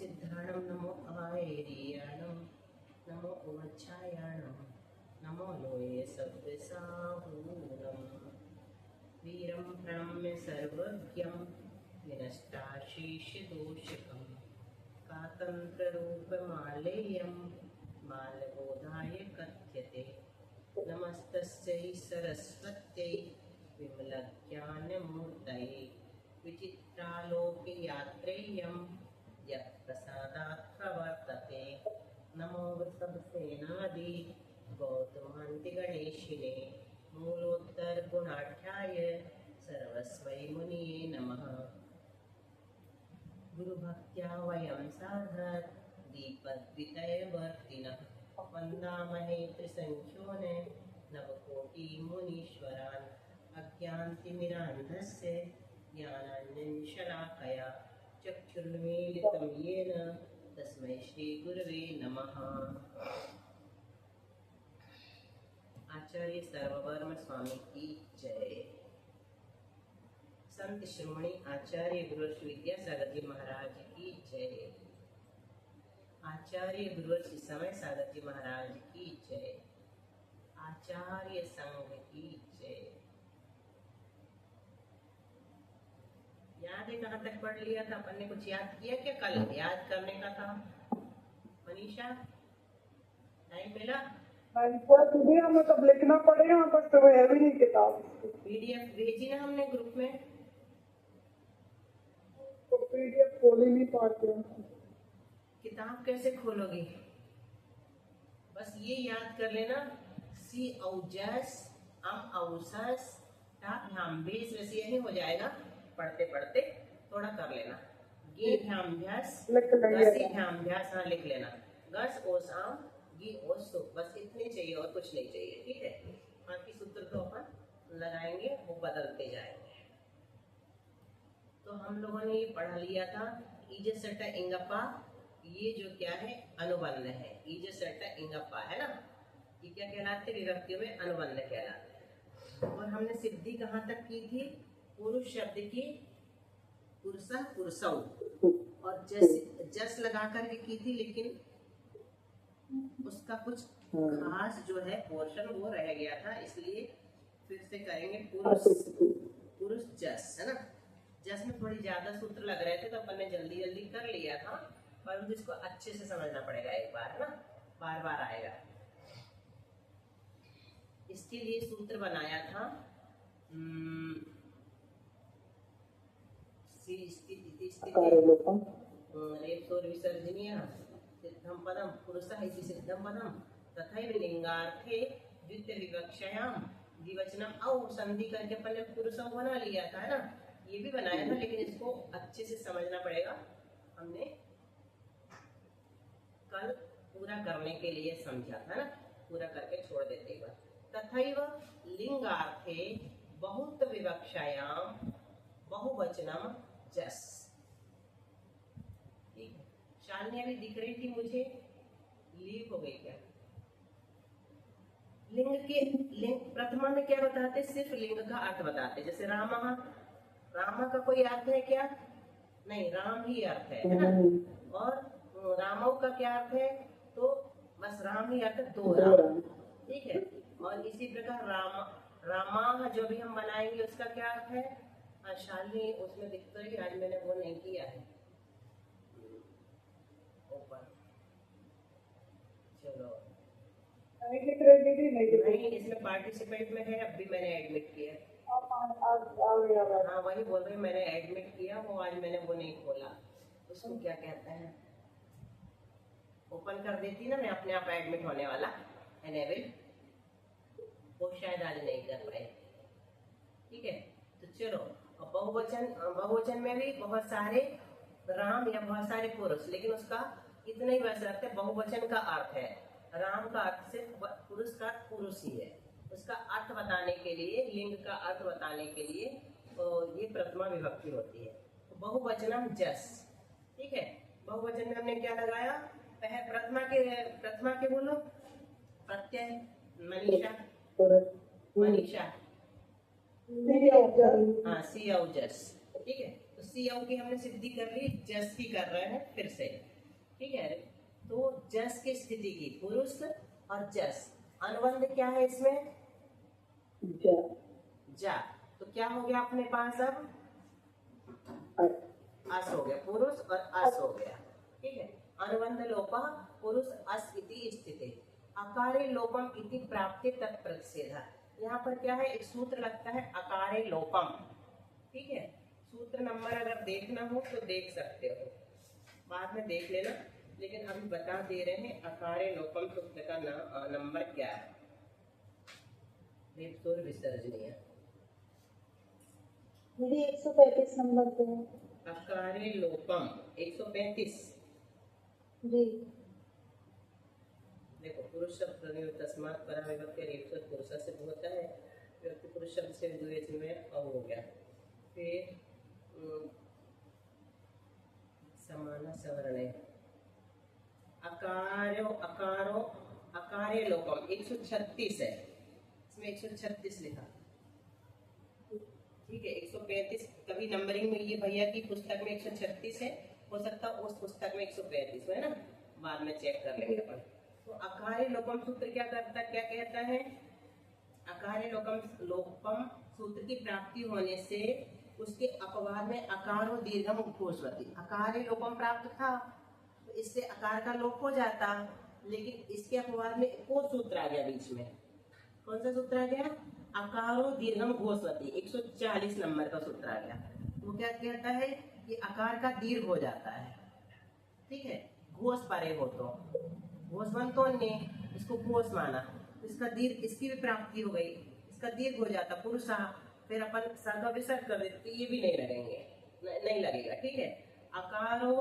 सिद्धाणं नमो आयर्याणं नमो उवच्छायाणं नमो लोये सव्यसाहूनम् वीरं प्रणम्य सर्वज्ञं विनष्टाशीर्षदोषकं कातन्त्ररूपमालेयं मालबोधाय कथ्यते नमस्तस्यै सरस्वत्यै विमलज्ञानमूर्तये विचित्रालोकयात्रेयं यत्प्रसादात् प्रवर्तते नमो वृषभसेनादि गौतमान्तिगणेशिने मूलोत्तरगुणाढ्याय सर्वस्वै मुनिये नमः। गुरुभक्त्या वयं साधत् दीपद्वितयवर्तिनः वन्दामहे त्रिसङ्ख्योन नवकोटिमुनीश्वरान् अज्ञानतिमिरान्धस्य ज्ञानाञ्जनशलाकया चक्षुर्मीलितं येन तस्मै श्रीगुरवे नमः। आचार्य सर्ववर्म स्वामी की जय। संत श्रोमणी आचार्य गुरुश्री विद्यासागर जी महाराज की जय। आचार्य गुरुश्री समय सागर जी महाराज की जय। आचार्य संघ की जय। याद है कहाँ तक पढ़ लिया था अपन ने? कुछ याद किया क्या? कल याद करने का था। मनीषा टाइम मिला? टुडे हमें तब लिखना पड़ेगा, बट तो है भी नहीं किताब। पीडीएफ भेजी ना हमने ग्रुप में, तो पीडीएफ खोल ही नहीं पाते हैं। किताब कैसे खोलोगी? बस ये याद कर लेना, सी औजस अम औसस ढाम्भेस, वैसे यही हो जाएगा। पढ़ते पढ़ते थोड़ा कर लेना। गे ढाम्भ्यास गसी ढाम्भ्यास, हाँ लिख लेना। गस ओस आम गी ओस सु, बस इतने चाहिए और कुछ नहीं चाहिए, ठीक है। बाकी सूत्र तो अपन लगाएंगे, वो बदलते जाएंगे। तो हम लोगों ने ये पढ़ा लिया था ईज सट्टा इंगप्पा, ये जो क्या है अनुबंध है। ईज सट्टा इंगप्पा है ना, ये क्या कहलाते? विभक्तियों में अनुबंध कहलाते हैं। और हमने सिद्धि कहाँ तक की थी? पुरुष शब्द की पुरुषा पुरुषौ और जस लगा करके की थी, लेकिन उसका कुछ खास जो है पोर्शन वो रह गया था, इसलिए फिर से करेंगे। पुरुष जस है ना, जस में थोड़ी ज्यादा सूत्र लग रहे थे तो अपन ने जल्दी जल्दी कर लिया था, पर इसको अच्छे से समझना पड़ेगा एक बार, है ना, बार बार आएगा। इसके लिए सूत्र बनाया था सिद्धं पदं पुरुषः इति सिद्धं पदं तथैव लिंगार्थे द्वितीय विवक्षयां द्विवचनम औ संधि करके अपन ने पुरुषों बना लिया था, है ना। ये भी बनाया था, लेकिन इसको अच्छे से समझना पड़ेगा। हमने कल पूरा करने के लिए समझा था ना, पूरा करके छोड़ देते एक बार। तथैव लिंगार्थे बहुत विवक्षायां बहुवचनम जस, ठीक है। शालिनी अभी दिख रही थी मुझे, लीव हो गई क्या? लिंग प्रथमा में क्या बताते? सिर्फ लिंग का अर्थ बताते। जैसे रामा, रामा का कोई अर्थ है क्या? नहीं, राम ही अर्थ है ना। और रामौ का क्या अर्थ है? तो बस राम ही अर्थ, दो राम, ठीक है। और इसी प्रकार रामा जो भी हम बनाएंगे उसका क्या अर्थ है? शालिनी उसमें दिखता ही, आज मैंने वो नहीं किया है ऊपर। चलो नहीं, इसमें पार्टिसिपेट में है, अब भी मैंने एडमिट किया। हाँ वही बोल रही, मैंने एडमिट किया वो, आज मैंने वो नहीं खोला। उसको क्या कहते हैं? ओपन कर देती ना मैं अपने आप एडमिट होने वाला, एनेबल, वो शायद आज नहीं कर पाए, ठीक है। तो चलो, बहुवचन में भी बहुत सारे राम या बहुत सारे पुरुष, लेकिन उसका इतना ही वैसे रखते हैं। बहुवचन का अर्थ है, राम का अर्थ सिर्फ पुरुष का पुरुष ही है। उसका अर्थ बताने के लिए, लिंग का अर्थ बताने के लिए तो ये प्रथमा विभक्ति होती है। तो बहुवचनम जस, ठीक है। बहुवचन में हमने क्या लगाया? प्रथमा के बोलो प्रत्यय। मनीषा हाँ, सी औ जस, ठीक है। तो सी औ की हमने सिद्धि कर ली, जस की कर रहे हैं फिर से। ठीक है। तो जस की स्थिति की पुरुष और जस, अनुबंध क्या है इसमें? जा जा। तो क्या हो गया अपने पास अब? अस हो गया, पुरुष और अस हो गया। ठीक है। अनुबंध लोप पुरुष अस इति स्थिते अकारे लोपम इति प्राप्ति तत्प्रतिषेधा। यहाँ पर क्या है, एक सूत्र लगता है अकारे लोपम। ठीक है। सूत्र नंबर अगर देखना हो तो देख सकते हो, बाद में देख लेना, लेकिन अभी बता दे रहे हैं अकारे लोपम सूत्र का नंबर क्या है। विसर्जनीय मेरी 135 नंबर पे है अकारे लोपम 135। जी। देखो, पुरुष शब्द तस्मात् परा विभक्ति रेफसर पुरुष से होता है, व्यक्ति पुरुष शब्द से द्विवचन में अ हो गया। फिर समाना सवर्ण अकारो अकारो अकारे लोपम 136 है, इसमें 136 लिखा। ठीक है। 135 कभी नंबरिंग में ये भैया की पुस्तक में 136 है, हो सकता है उस पुस्तक में 135 है ना, बाद में चेक कर लेंगे अपन। तो अकारे लोपम सूत्र क्या करता, क्या कहता है? अकारे लोपम सूत्र की प्राप्ति होने से उसके अपवाद में अकार और दीर्घम घोषवती अकारे लोपम प्राप्त था, तो इससे अकार का लोप हो जाता, लेकिन इसके अपवाद में एक और सूत्र आ गया बीच में। कौन सा सूत्र आ गया? अकारो दीर्घम घोषवती 140 नंबर का सूत्र आ गया। वो क्या कहता है कि आकार का दीर्घ हो जाता है। ठीक है। घोष परे हो तो घोषवंतों ने इसको घोष माना, तो इसका दीर्घ, इसकी भी प्राप्ति हो गई, इसका दीर्घ हो जाता पुरुषा। फिर अपन सा का विसर्ग कर देते, तो ये भी नहीं लगेंगे, नहीं लगेगा। ठीक है। अकारो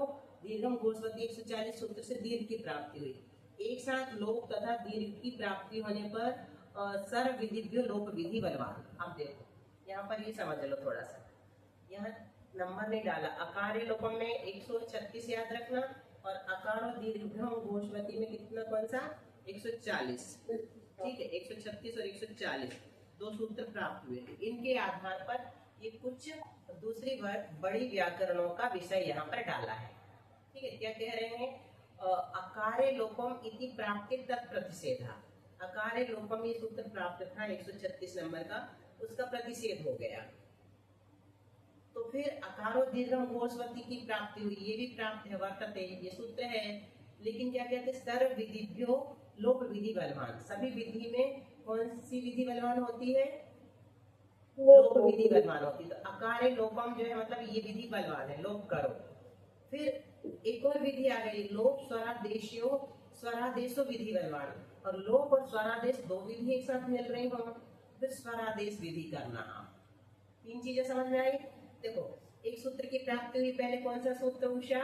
दीर्घम घोषवती 140 सूत्र से दीर्घ की प्राप्ति हुई। एक साथ लोप तथा दीर्घ की प्राप्ति होने पर सर्व विधिभ्यो लोप विधि बलवान। अब देखो यहाँ पर ये समझ लो थोड़ा सा, यहाँ नंबर नहीं डाला। अकारे लोपम में 136 याद रखना, और अकार और दीर्घम घोषवती में कितना, कौन सा? 140। ठीक है। 136 और 140 दो सूत्र प्राप्त हुए। इनके आधार पर ये कुछ दूसरी बड़ी व्याकरणों का विषय यहाँ पर डाला है। ठीक है। क्या कह रहे हैं? अकारे लोपम इति प्राप्ति तत्प्रतिषेधा। अकारे लोपम ये सूत्र प्राप्त था 136 नंबर का, उसका प्रतिषेध हो गया। तो फिर अकारो दीर्घम घोषवती की प्राप्ति हुई, ये भी प्राप्त है, वर्तते, ये सूत्र है। लेकिन क्या कहते हैं? सर्व विधिभ्यो लोप विधि बलवान। सभी विधि में कौन सी विधि बलवान होती है? लोप विधि बलवान होती है। तो अकारे लोपम जो है मतलब ये विधि बलवान है, लोप करो। फिर एक और विधि आ गई, लोप स्वरादेशो स्वरादेशो विधि बलवान। और लोप और स्वरादेश दो विधि एक साथ मिल रही हो, फिर स्वरादेश विधि करना। तीन चीजें समझ में आई। देखो, एक सूत्र की प्राप्ति हुई, पहले कौन सा सूत्र? उषा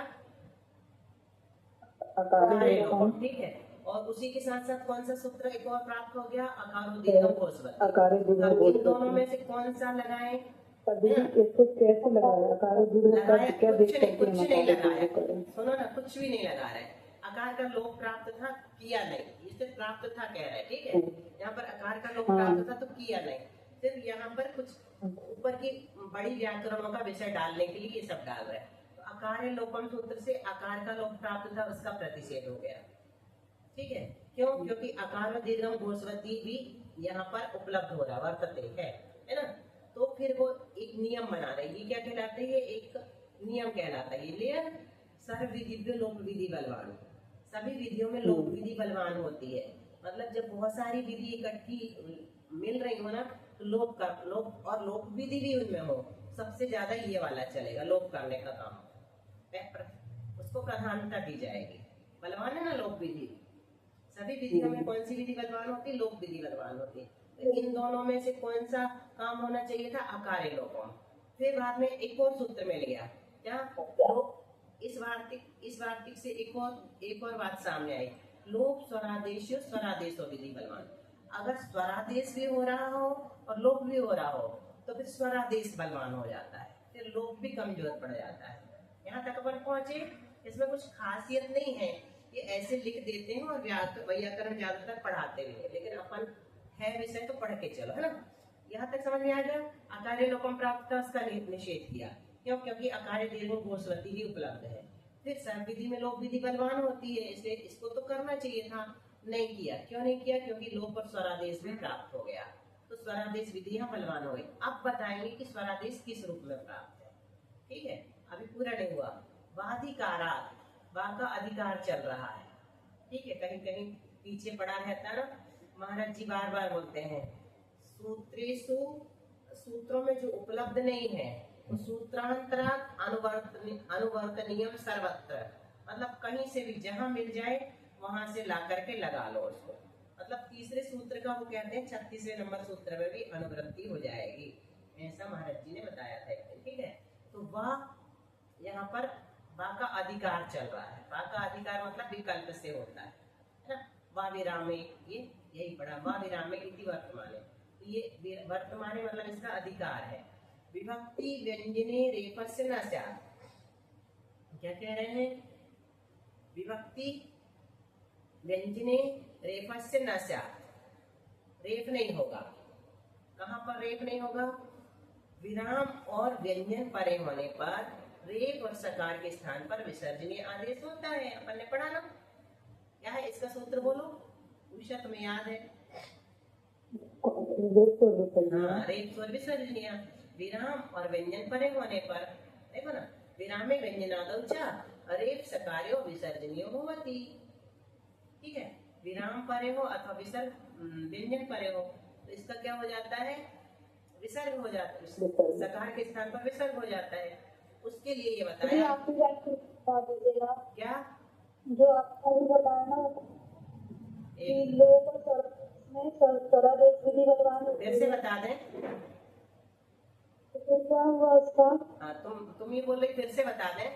अकारे लोपम। ठीक है। और उसी के साथ साथ कौन सा सूत्र एक और प्राप्त हो गया? अकारो दीर्घम घोषवती। अब इन दोनों में से कौन सा लगाएं? इसको कैसे लगाया? अकारो लगाया क्या कुछ देख नहीं, सकते कुछ नहीं लगाया। हैं? सुनो ना, कुछ भी नहीं लगा रहे। अकार का लोप प्राप्त था, किया नहीं, इसे प्राप्त था कह रहे हैं। ठीक है। यहाँ पर अकार का लोप प्राप्त था तो किया नहीं, सिर्फ यहाँ पर कुछ ऊपर की बड़ी व्याकरणों का विषय डालने के लिए ये सब डाल रहे हैं। तो अकारे लोपम सूत्र से आकार का लोप प्राप्त था, उसका प्रतिषेध हो गया। ठीक है। क्यों? क्योंकि अकार और दीर्घम घोषवती भी यहाँ पर उपलब्ध हो रहा, वर्तते है ना। तो फिर वो एक नियम बना रहे, ये क्या कहलाता है? ये एक नियम कहलाता है। ये ले सर्व विधिभ्यो लोप विधि बलवान। सभी विधियों में लोप विधि बलवान होती है। मतलब जब बहुत सारी विधि इकट्ठी मिल रही हो ना, तो लोप और लोप विधि भी उनमें हो, सबसे ज्यादा ये वाला चलेगा, लोप करने का काम, उसको प्रधानता दी जाएगी। बलवान है ना लोप विधि। सभी विधियों में कौन सी विधि बलवान होती है? लोप विधि बलवान होती है। तो इन दोनों में से कौन सा काम होना चाहिए था? अकारे लोपम। फिर बाद में एक और सूत्र मिल गया, क्या? इस वार्तिक से एक और बात सामने आई, लोप स्वरादेशो विधि बलवान। अगर स्वरादेश भी हो रहा हो और लोप भी हो रहा हो तो फिर स्वरादेश बलवान हो जाता है, फिर लोप भी कमजोर पड़ जाता है। यहाँ तक अपन पहुंचे। इसमें कुछ खासियत नहीं है, ये ऐसे लिख देते हैं और व्याकरण ज्यादातर पढ़ाते भी है, लेकिन अपन है विषय तो पढ़ के चलो, है ना। यहाँ तक समझ में आ गया। अकार्य लोपम प्राप्त था, उसका निषेध किया। क्यों? क्योंकि अकार्य दीर्घ घोषवती भी उपलब्ध है। फिर सर्व विधि में लोक विधि बलवान होती है, इसलिए इसको तो करना चाहिए था, नहीं किया। क्यों नहीं किया? क्योंकि लोक और स्वरादेश भी प्राप्त हो गया, तो स्वरादेश विधि यहाँ बलवान हो गई। अब बताएंगे कि स्वरादेश किस रूप में प्राप्त है। ठीक है, अभी पूरा नहीं हुआ। वाधिकारात, वा का अधिकार चल रहा है। ठीक है, कहीं कहीं पीछे पड़ा रहता है ना, महाराज जी बार बार बोलते हैं सूत्रेषु, सूत्रों में जो उपलब्ध नहीं है वो सूत्रांतरात अनुवर्तनीयम सर्वत्र, मतलब कहीं से भी जहां मिल जाए वहां से ला करके लगा लो उसको। मतलब तीसरे सूत्र का वो कहते हैं 36वें नंबर सूत्र में भी अनुवृत्ति हो जाएगी, ऐसा महाराज जी ने बताया था एक दिन। ठीक है, तो वह यहाँ पर वा का अधिकार चल रहा है। वा का अधिकार मतलब विकल्प से होता है ना। वा विरामे, ये यही पढ़ा, वा विरामे इति वर्तमाने, ये वर्तमाने मतलब इसका अधिकार है। विभक्ति व्यंजने रेफस्य न स्यात्, क्या कह रहे हैं? विभक्ति व्यंजने रेफस्य न स्यात्, रेफ नहीं होगा। कहाँ पर रेफ नहीं होगा? विराम और व्यंजन परे होने पर रेफ और सकार के स्थान पर विसर्जनीय आदेश होता है। अपन ने पढ़ा ना, क्या है इसका सूत्र बोलो, विषय तुम्हें याद है? हाँ, रेफ और विसर्जनीय। विराम और व्यंजन परे होने पर, देखो ना, विरामे व्यंजनादौ च रेफ सकार्यो विसर्जनीयो भवति। ठीक है, विराम परे हो अथवा विसर्ग व्यंजन परे हो तो इसका क्या हो जाता है? विसर्ग हो जाता है, सकार के स्थान पर विसर्ग हो जाता है। उसके लिए ये बताया, आप बता दीजिएगा क्या जो आपको भी बताया ना कि लोक और में स्वरादेश विधि बलवान होती फिर से है। बता दें। तो क्या हुआ उसका? हाँ, तुम ये बोल रही, फिर से बता दें।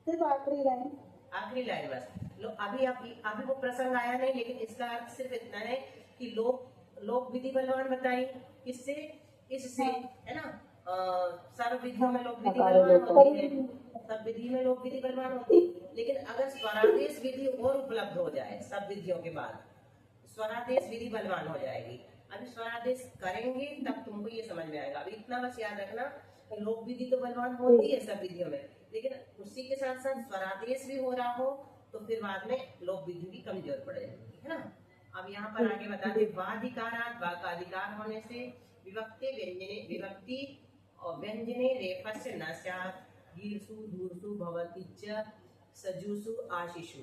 सिर्फ आखिरी लाइन, आखिरी लाइन बस। लो अभी वो प्रसंग आया नहीं, लेकिन इसका अर्थ सिर्फ इतना है कि लोक विधि बलवान बताई, किससे? इससे, है ना। सर्व विधियों में लोक विधि बलवान होती है, सब विधि में लोक विधि बलवान होती है। लेकिन अगर स्वरादेश विधि और उपलब्ध हो जाए सब विधियों के बाद, स्वरादेश विधि बलवान हो जाएगी। अभी स्वरादेश करेंगे तब तुमको ये समझ में आएगा। अभी इतना बस याद रखना, लोक विधि तो बलवान होती है सब विधियों में, लेकिन उसी के साथ साथ स्वरादेश भी हो रहा हो तो फिर बाद में लोक विधि भी कमजोर पड़ जाएगी, है ना। अब यहाँ पर आगे बताते, वाधिकारात, वा का अधिकार होने से, विभक्ति और व्यंजने रेफस्य न स्यात्, दीर्घसु धूर्सु भवति च सजुषु आशिषु,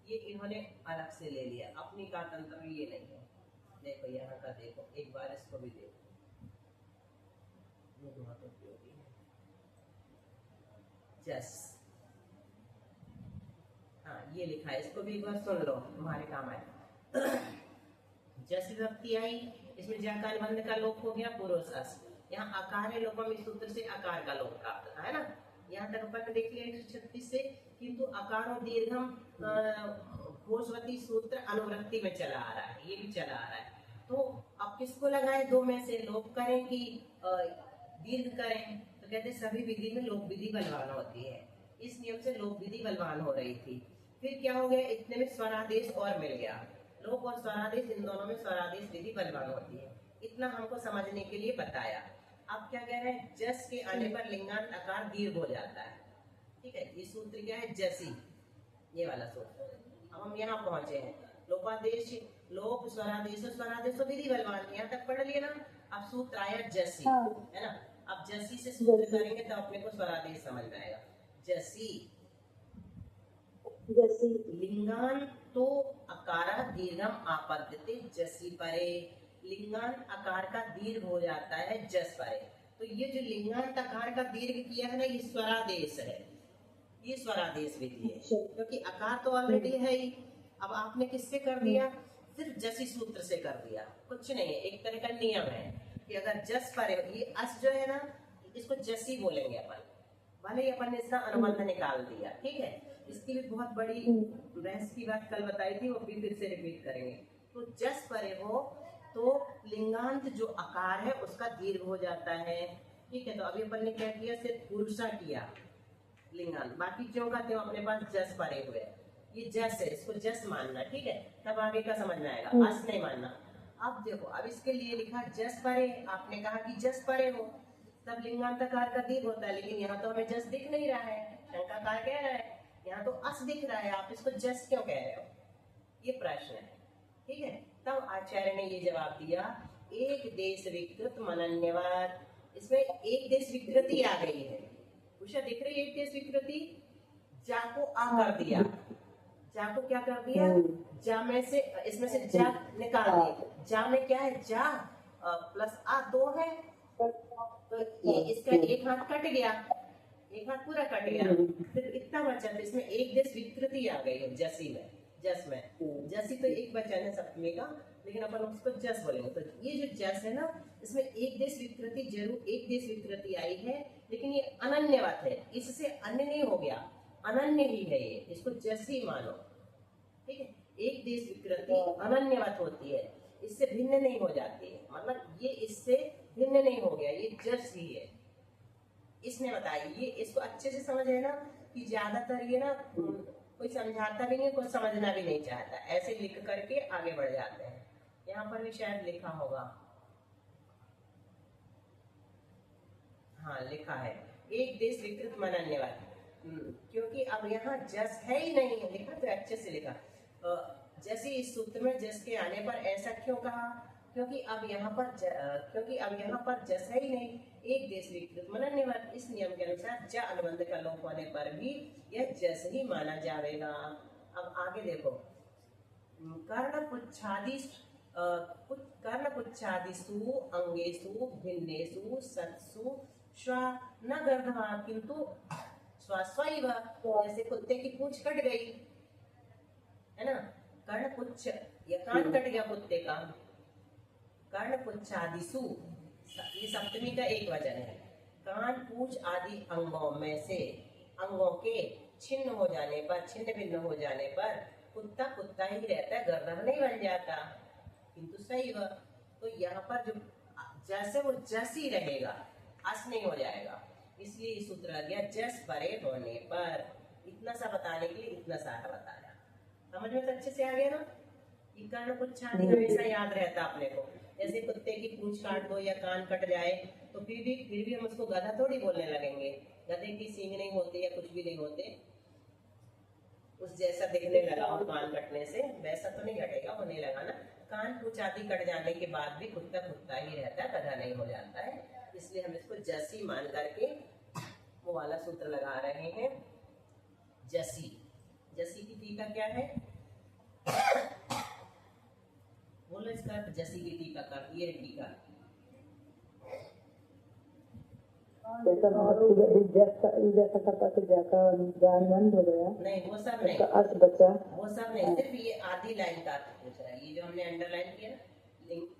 ये इन्होंने अलग से ले लिया, अपनी का तंत्र में ये नहीं है। देखो यहाँ का, देखो एक बार इसको भी देखो, ये बहुत उपयोगी है। जस, हाँ ये लिखा है, इसको भी एक बार सुन लो, तुम्हारे काम आए। जस विभक्ति आई, इसमें जकाल बंध का लोप हो गया, पूर्व अस। यहाँ आकार है लोपम, इस सूत्र से आकार का लोप प्राप्त था, है ना। यहाँ तक अपन ने देख लिया 136 से, किंतु आकार और दीर्घम घोषवती सूत्र अनुवृत्ति में चला आ रहा है, ये भी चला आ रहा है। तो अब किसको लगाए? दो में से लोप करें कि दीर्घ करें? तो कहते सभी विधि में लोक विधि बलवान होती है, इस नियम से लोक विधि बलवान हो रही थी। फिर क्या हो गया? इतने में स्वरादेश और मिल गया, लोक और स्वरादेश, इन दोनों में स्वरादेश विधि बलवान होती है। इतना हमको समझने के लिए बताया। अब क्या कह रहे हैं? जस के आने पर लिंगांत आकार दीर्घ हो जाता है। ठीक है, ये सूत्र क्या है? जसी, ये वाला सूत्र। अब हम यहाँ पहुंचे हैं, लोपादेश, लोक स्वरादेश, स्वरादेश विधि बलवान, यहाँ तक पढ़ लिया ना। अब सूत्र आया जसी, है ना। अब जसी से सूत्र करेंगे तो अपने को स्वरादेश समझ में आएगा। जसी लिंगान तो अकारा दीर्घम आपद्यते जसी परे, लिंगान आकार का दीर्घ हो जाता है जस परे। तो ये जो लिंगान आकार का दीर्घ किया है ना, ये स्वरादेश है, ये स्वरादेश विधि है, क्योंकि आकार तो ऑलरेडी है ही। अब आपने किससे कर दिया? सिर्फ जसी सूत्र से कर दिया, कुछ नहीं है। एक तरह का नियम है कि अगर जस परे, ये अस जो है ना, इसको जसी बोलेंगे अपन, भले ही अपन ने इसका अनुबंध निकाल दिया। ठीक है, इसकी भी बहुत बड़ी बहस की बात कल बताई थी, वो भी फिर से रिपीट करेंगे। तो जस परे हो तो लिंगांत जो आकार है उसका दीर्घ हो जाता है। ठीक है, तो अभी अपन ने क्या किया? सिर्फ पुरुषा किया लिंगांत, बाकी क्यों का त्यों अपने पास जस परे हुए। ये जस है, इसको जस मानना। ठीक है, तब आगे का समझ में आएगा, अस नहीं मानना। अब देखो, अब इसके लिए लिखा जस परे, आपने कहा कि जस परे हो तब लिंगांत आकार का दीर्घ होता है, लेकिन यहाँ तो हमें जस दिख नहीं रहा है, शंका काय कह रहा है, यहाँ तो अस दिख रहा है, आप इसको जस क्यों कह रहे हो, ये प्रश्न है। ठीक है, तब आचार्य ने ये जवाब दिया, एक देश विकृत मनन्यवाद, इसमें एक देश विकृति आ गई है। उषा दिख रही है एक देश विकृति, जा को आ कर दिया, जा को क्या कर दिया, जा में से, इसमें से जा निकाल दिया, जा में क्या है, जा प्लस आ 2 है, तो ये इसका एक हाथ कट गया, एक हाथ पूरा कट गया, फिर इतना बचा, तो इसमें एक देश विकृति आ गई है जसी में, जस में। जसी तो एक वचन है सप्तमी का, लेकिन अपन उसको जस बोलेंगे। तो ये जो जस है ना, इसमें एक देश विकृति, जरूर एक देश विकृति आई है, लेकिन ये अनन्यवत है, इससे अन्य नहीं हो गया, अनन्य ही है ये, इसको जस ही मानो। ठीक है, एक देश विकृति अनन्यवत होती है, इससे भिन्न नहीं हो जाती है, मतलब ये इससे भिन्न नहीं हो गया, ये जस ही है। इसने बताया, ये इसको अच्छे से समझ है ना, कि ज्यादातर ये ना कोई समझाता भी नहीं, कोई समझना भी नहीं चाहता, ऐसे लिख करके आगे बढ़ जाते हैं। यहाँ पर भी शायद लिखा होगा, हाँ लिखा है, एक देश विकृत मनन्यवाद, क्योंकि अब यहाँ जस है ही नहीं है, लिखा तो अच्छे से लिखा। जैसे इस सूत्र में जस के आने पर ऐसा क्यों कहा, क्योंकि अब यहाँ पर जस है ही नहीं, एक देश विकृत मनन्यवाद, इस नियम के अनुसार ज अनुबंध का लोप होने पर भी यह जस ही माना जाएगा। अब आगे देखो, कर्णपुच्छादिषु अंगेषु भिन्नेषु सत्सु श्वा न गर्धवा किंतु स्वास्वैव, जैसे कुत्ते की पूंछ कट गई है ना, कर्णपुच्छ या कान कट गया कुत्ते का, कर्णपुच्छादिषु ये सप्तमी का एक वचन है, कान पूंछ आदि अंगों में से, अंगों के छिन्न हो जाने पर, छिन्न भिन्न हो जाने पर कुत्ता कुत्ता ही रहता है, गर्दन नहीं बन जाता, किंतु सही वह, तो यहाँ पर जो जैसे वो जस ही रहेगा, अस नहीं हो जाएगा, इसलिए ये सूत्र आ गया जस परे होने पर। इतना सा बताने के लिए इतना सारा बताया, समझ में तो अच्छे से आ गया ना। ये कर्णपुच्छादि हमेशा याद रहता अपने को, जैसे कुत्ते की पूंछ काट दो या कान कट जाए तो फिर भी हम उसको गधा थोड़ी बोलने लगेंगे, गधे की सींग नहीं होते या कुछ भी नहीं होते, उस जैसा दिखने लगा हो कान कटने से, वैसा तो नहीं घटेगा, होने लगा ना। कान पूंछ आदि कट जाने के बाद भी कुत्ता कुत्ता ही रहता है, गधा नहीं हो जाता है, इसलिए हम इसको जसी मान करके वो वाला सूत्र लगा रहे हैं। जसी, जसी की टीका क्या है, बोलो इसका जसी की टीका का, ये टीका जैसा करता तो जाका ज्ञान बंद हो गया, नहीं वो सब नहीं, अर्थ बचा, वो सब नहीं, सिर्फ ये आधी लाइन का अर्थ पूछ रहा है, ये जो हमने अंडरलाइन किया ना,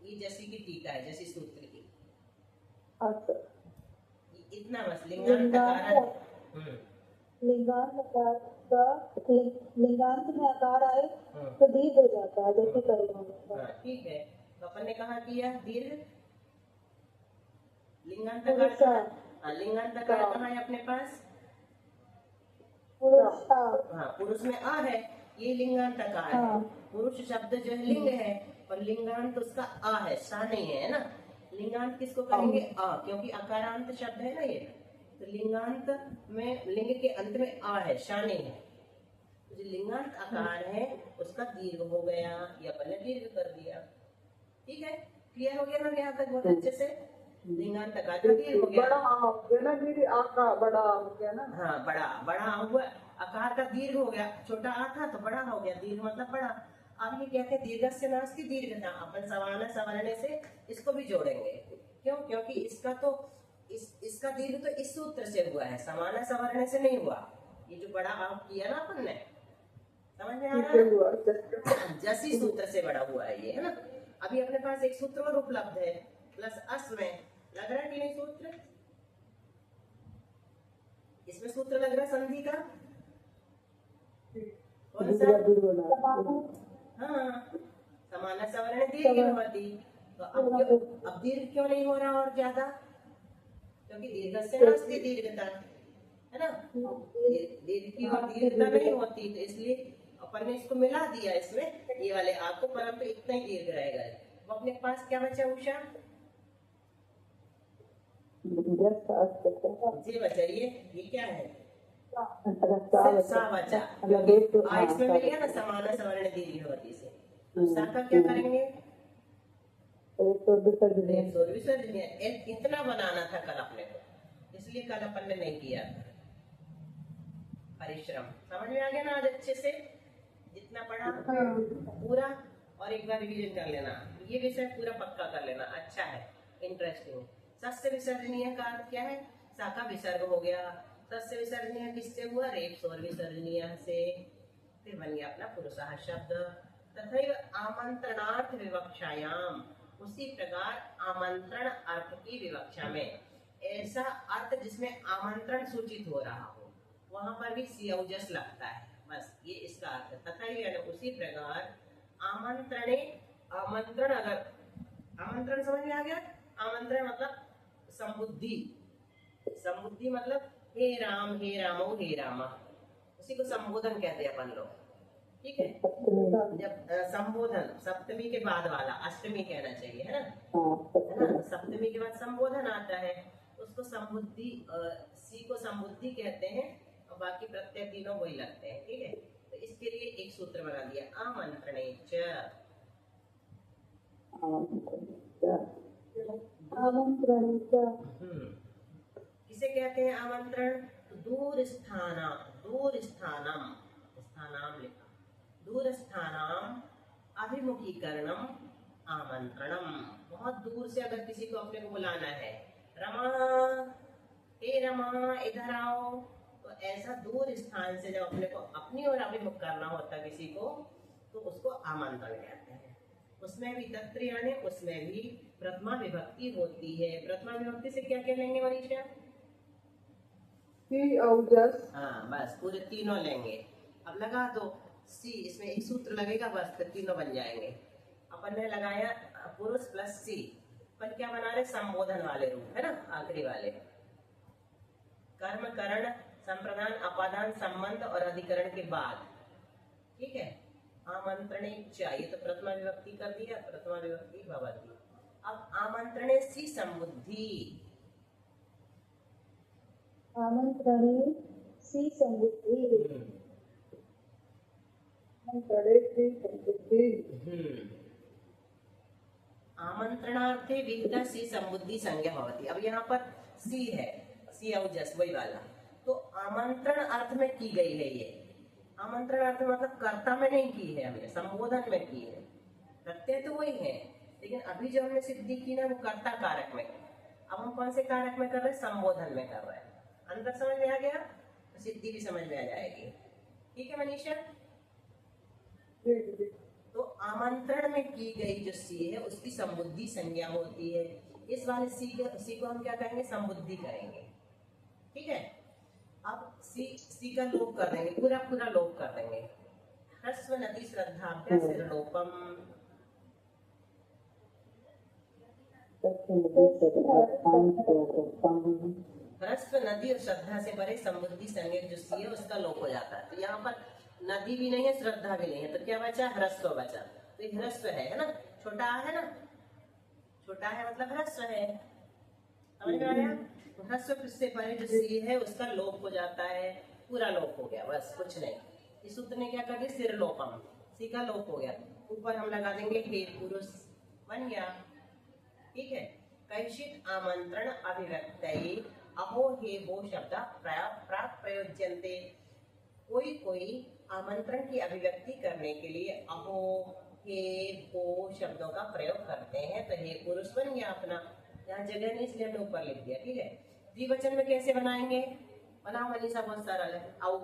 ये जसी की टीका है, जसी सूत्र की, अर्थ इतना बस। लिंगांत लिंगांत में आकार आए तो दीर्घ हो जाता है, जैसे करेगा। ठीक है, तो अपन ने कहा किया दीर्घ, लिंगांत आकार, लिंगांत आकार कहाँ है अपने पास, हाँ पुरुष में आ है, ये लिंगांत आकार है, पुरुष शब्द जो है लिंग है, और लिंगांत उसका आ है, सा नहीं है ना। लिंगांत किसको कहेंगे, आ, क्योंकि अकारांत शब्द है ना ये, तो लिंगांत में लिंग के अंत में आ है, शा नहीं है, तो जो लिंगांत आकार है उसका दीर्घ हो गया, या अपन ने दीर्घ कर दिया। ठीक है, क्लियर हो गया ना यहाँ तक बहुत अच्छे से। लिंगांत आकार का दीर्घ हो गया, बड़ा हो गया ना दीदी, आका बड़ा हो गया ना, हाँ बड़ा हुआ, आकार का दीर्घ हो गया, छोटा आ था तो बड़ा हो गया, दीर्घ मतलब बड़ा। अब ये कहते हैं दीर्घस्य नास्ति दीर्घता, अपन समान सवरणे से इसको भी जोड़ेंगे, क्यों, क्योंकि इसका तो इसका दीर्घ तो इस सूत्र से हुआ है, समान सवरणे से नहीं हुआ, ये जो बड़ा आप किया ना अपन ने, समझ में आ रहा है, जसी सूत्र से बड़ा हुआ है ये, है ना। अभी अपने पास एक सूत्र और उपलब्ध है, प्लस अस में लग रहा है कि नहीं सूत्र, इसमें सूत्र लग रहा है संधि का, कौन सा, हाँ समान सवर्ण दीर्घ भवति, तो अब दीर्घ क्यों नहीं हो रहा और ज्यादा, क्योंकि दीर्घस्य नास्ति दीर्घता, है ना, दीर्घ की और दीर्घता नहीं होती, तो इसलिए अपन ने इसको मिला दिया इसमें, ये वाले आपको, परंतु इतना ही दीर्घ रहेगा। वो अपने पास क्या बचा उषा, जी बचा, ये क्या है, सिर्फ सा बचा, क्योंकि इसमें मिल गया ना समाना सवर्ण दीर्घ होती से। अब सा का क्या करेंगे? विसर्जनीय। इतना बनाना था कल अपने को, इसलिए कल अपन ने नहीं किया परिश्रम। समझ में आ गया ना आज अच्छे से? जितना पढ़ा पूरा, और एक बार रिवीजन कर लेना। ये विषय पूरा पक्का कर लेना, अच्छा है, इंटरेस्टिंग। सस्य विसर्जनीय का अर्थ क्या है? सा का विसर्ग हो गया। सस्य विसर्जनीय किससे हुआ? रेप स्वर विसर्जनीय से। फिर बन गया अपना पुरुषः शब्द। तथैव आमंत्रणार्थ विवक्षायाम, उसी प्रकार आमंत्रण अर्थ की विवक्षा में ऐसा अर्थ जिसमें आमंत्रण सूचित हो रहा हो, वहां पर भी सी औजस लगता है। बस ये इसका अर्थ है। तथैव यानी उसी प्रकार आमंत्रणे, आमंत्रण, अगर आमंत्रण समझ में आ गया? आमंत्रण मतलब संबुद्धि। संबुद्धि मतलब हे राम, हे रामो, हे रामा, उसी को संबोधन कहते हैं अपन लोग। ठीक है, जब संबोधन सप्तमी के बाद वाला, अष्टमी कहना चाहिए, है ना? सप्तमी के बाद संबोधन आता है, उसको संबुद्धि, सी को संबुद्धि कहते हैं, और बाकी प्रत्यय तीनों वही लगते हैं। ठीक है, तो इसके लिए एक सूत्र बना दिया, आमंत्रणेच। किसे कहते हैं आमंत्रण? दूर स्थाना, दूर स्थानम, स्थानाम लिखा, दूर स्थानाम अभिमुखीकरणम आमंत्रणम। बहुत दूर से अगर किसी को अपने को बुलाना है, रमा, हे रमा इधर आओ, तो ऐसा दूर स्थान से जब अपने को अपनी ओर अभिमुख करना होता है किसी को, तो उसको आमंत्रण कहते हैं। उसमें भी तत्त्वयाने, उसमें भी प्रथमा विभक्ति होती है। प्रथमा विभक्ति से क्या क्या लेंगे मनीषा? सी औजस। हाँ, बस पूरे तीनों लेंगे। अब लगा दो सी, इसमें एक सूत्र लगेगा, बस फिर तीनों बन जाएंगे। अपन ने लगाया पुरुष प्लस सी, पर क्या बना रहे? संबोधन वाले रूप, है ना, आखिरी वाले। कर्म, करण, संप्रदान, अपादान, संबंध और अधिकरण के बाद। ठीक है, आमंत्रणे चाहिए तो प्रथमा विभक्ति कर दिया, प्रथमा विभक्ति भवति। अब आमंत्रणे सी संबुद्धि, आमंत्रणे सी संबुद्धि, आमंत्रणार्थे विहिता सी संबुद्धि संज्ञा भवति। अब यहाँ पर सी है, सी औजस वही वाला, तो आमंत्रण अर्थ में की गई है ये। आमंत्रण अर्थ मतलब कर्ता में नहीं की है हमने, संबोधन में की है। प्रत्यय तो वही है, लेकिन अभी जो हमने सिद्धि की ना वो कर्ता कारक में। अब हम कौन से कारक में कर रहे हैं? संबोधन में कर रहे हैं। अंतर समझ में आ गया तो सिद्धि भी समझ में आ जाएगी। ठीक है मनीषा? तो आमंत्रण में की गई जो सी है उसकी संबुद्धि संज्ञा होती है। इस वाले सी को हम क्या करेंगे? संबुद्धि करेंगे। ठीक है, अब सी का लोप कर देंगे, पूरा पूरा लोप कर देंगे। ह्रस्व नदी श्रद्धाभ्या सिरलोपम, ह्रस्व नदी और श्रद्धा से परे संबुद्धि संज्ञक जो सी है उसका लोप हो जाता है। तो यहाँ पर नदी भी नहीं है, श्रद्धा भी नहीं है, तो क्या बचा? ह्रस्व बचा। तो ये ह्रस्व है ना, छोटा है ना, छोटा है मतलब ह्रस्व है। समझ में आया? तो ह्रस्व से परे जो सी है उसका लोप हो जाता है, पूरा लोप हो गया, बस कुछ नहीं। इस सूत्र ने क्या कर दिया? सिर लोपम, सी का लोप हो गया। ऊपर हम लगा देंगे हे पुरुष, बन गया। ठीक है, कैशित आमंत्रण अभिव्यक्तये अहो हे वो शब्द प्राप्त प्रयोज्यन्ते। कोई कोई आमंत्रण की अभिव्यक्ति करने के लिए अहो हे वो शब्दों का प्रयोग करते हैं। तो हे पुरुष बन गया अपना, यहाँ जगह नहीं इसलिए हमने ऊपर लिख दिया। ठीक है, द्विवचन में कैसे बनाएंगे? बनाओ मनीषा, बहुत सारा है। आओ,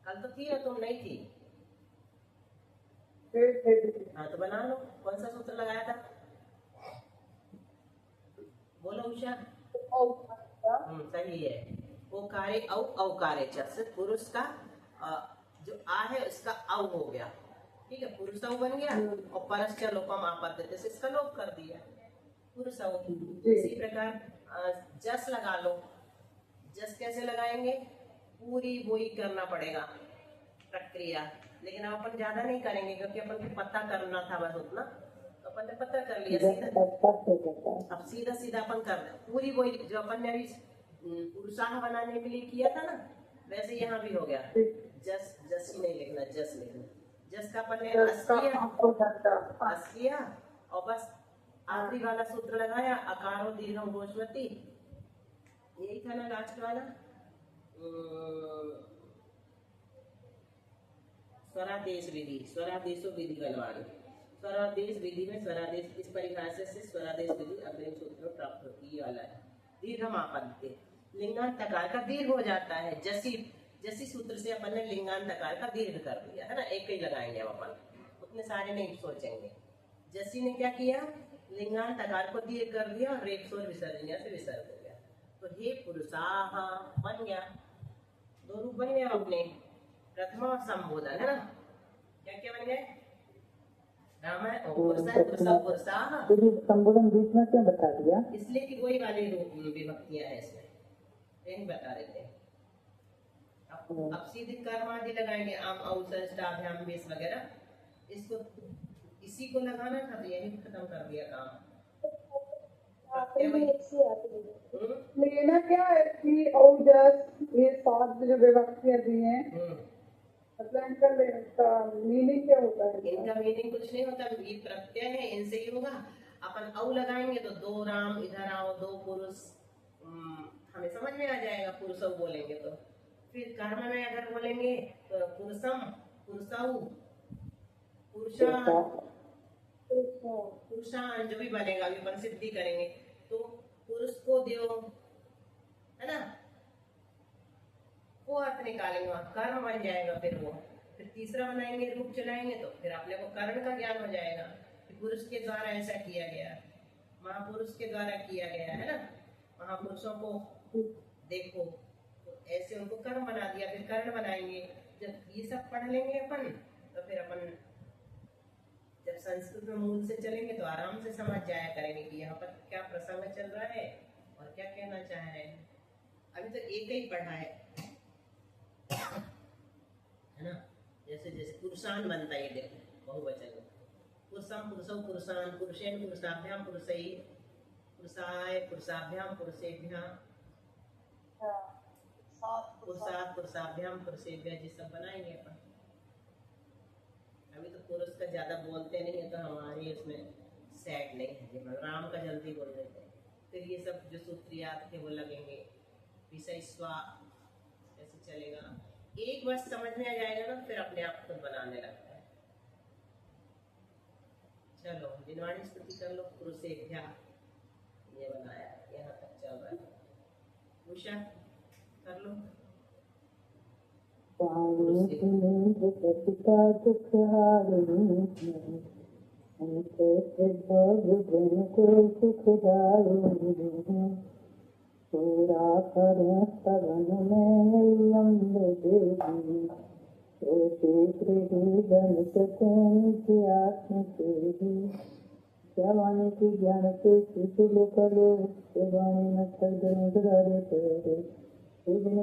कल तो थी ना, तुम नहीं थी। हाँ तो बना लो। कौन सा सूत्र लगाया था? बोलो उषा। सही है, ओकारे औ औकारे च से पुरुष का जो आ है उसका औ हो गया। ठीक है, पुरुष औ बन गया, और परश्च लोपम आपत्ति से इसका लोप कर दिया, पुरुष औ। इसी प्रकार जस लगा लो। जस कैसे लगाएंगे? पूरी वही करना पड़ेगा प्रक्रिया, लेकिन अब अपन ज्यादा नहीं करेंगे क्योंकि अपन को पता करना था बस उतना, तो अपन ने पता कर लिया सीधा। अब सीधा सीधा अपन कर रहे पूरी वही जो अपन ने अभी पुरुषाह बनाने के लिए किया था ना, वैसे यहाँ भी हो गया। जस जस ही नहीं लिखना, जस लिखना। जस का अपन ने जस का अस किया और बस आखिरी वाला सूत्र लगाया, अकारो दीर्घम गोष्वती, यही था ना लास्ट वाला। स्वरादेश विधि, स्वरादेशो विधि बलवान। स्वरादेश विधि में स्वरादेश इस परिभाषा से स्वरादेश विधि अग्रिम सूत्र में प्राप्त होती है वाला है। दीर्घम आपत्ति, लिंगांत तकार का दीर्घ हो जाता है। जसी जसी सूत्र से अपन ने लिंगांत तकार का दीर्घ कर दिया है ना, एक ही लगाएंगे अब अपन, उतने सारे नहीं सोचेंगे। जसी ने क्या किया, लिंगांत तकार को दीर्घ कर दिया और रेप स्वर विसर्जनिया से विसर्ग हो गया, तो हे पुरुषाः बन गया। दो रूप बन गए अपने, प्रथमा और संबोधन है ना। क्या क्या बन गए, रामायण पुरुषाः, संबोधन बीच में क्यों बता दिया? इसलिए कि वही वाली रूप विभक्तियां हैं इसमें, यही बता देते हैं। अब सीधे कर्म आदि लगाएंगे, आम अवसर स्टाभ्याम बेस वगैरह, इसको इसी को लगाना था तो यही खत्म कर दिया काम। लेना क्या है कि औजस ये 7 जो विभक्तियां दी हैं, मतलब इनका मीनिंग क्या होता है? इनका मीनिंग कुछ नहीं होता, ये प्रत्यय है, इनसे ही होगा। अपन औ लगाएंगे तो दो राम इधर आओ, दो पुरुष, हमें समझ में आ जाएगा पुरुषौ बोलेंगे तो। फिर कर्म में अगर बोलेंगे तो पुरुषम, पुरुषौ, पुरुषान जो भी बनेगा, अभी अपन सिद्धि करेंगे तो पुरुष को देव है ना, वो अर्थ निकालेंगे, वहां कर्म बन जाएगा। फिर तीसरा बनाएंगे, रूप चलाएंगे तो फिर अपने को कर्ण का ज्ञान हो जाएगा कि पुरुष के द्वारा ऐसा किया गया, महापुरुष के द्वारा किया गया है ना, महापुरुषों को देखो, तो ऐसे उनको कर्म बना दिया। फिर कर्ण बनाएंगे। जब ये सब पढ़ लेंगे अपन तो फिर अपन जब संस्कृत में मूल से चलेंगे तो आराम से समझ जाया करेंगे कि यहाँ पर क्या प्रसंग चल रहा है और क्या कहना चाह रहे हैं। अभी तो एक ही पढ़ा है ना, जैसे जैसे पुरुषान बनता है, देखो बहुवचन में पुरुषम, पुरुषौ, पुरुषान, पुरुषेण, पुरुषाभ्याम, पुरुषै, पुरुषाय, पुरुषाभ्याम, पुरुषेभ्यां, पुरुषात्, पुरुषाभ्याम, पुरुषेभ्यः, ये सब बनाएंगे अपन। अभी तो पुरुष का ज्यादा बोलते नहीं है तो हमारे इसमें सेट नहीं है, राम का जल्दी बोल देते हैं। फिर ये सब जो सूत्रियात थे वो लगेंगे, विषय स्वा ऐसे चलेगा। एक बार समझ में आ जाएगा ना, फिर अपने आप खुद बनाने लगता है। चलो दिनवाणी स्तुति कर लो, पुरुषेभ्यः ये बनाया, यहाँ तक चल रहा है। उषा कर लो, पिता दुख हारिणी को सुखदायिनी, पूरा करें सवन में अम्ब देवी, ओ सूत्र गणित की आत्म देवी, जवानी की ज्ञान के शिशु कलो, जवानी न करे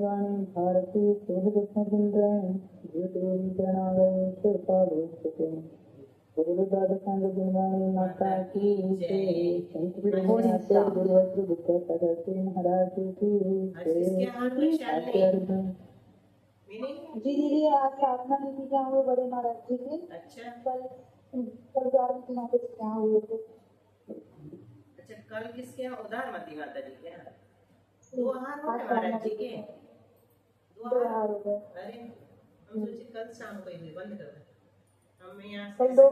वाणी भारती माता की जी दीदी, आज साधना नीति क्या हुए बड़े महाराज जी के? अच्छा कल जागरण यहाँ पे क्या हुए थे? अच्छा, कल किसके यहाँ? उदारमती माता जी के यहाँ 2 आहार हो गए महाराज जी के, 2 आहार हो गए। अरे हम सोचे कल शाम को ही बंद कर दे, हम यहाँ कल 2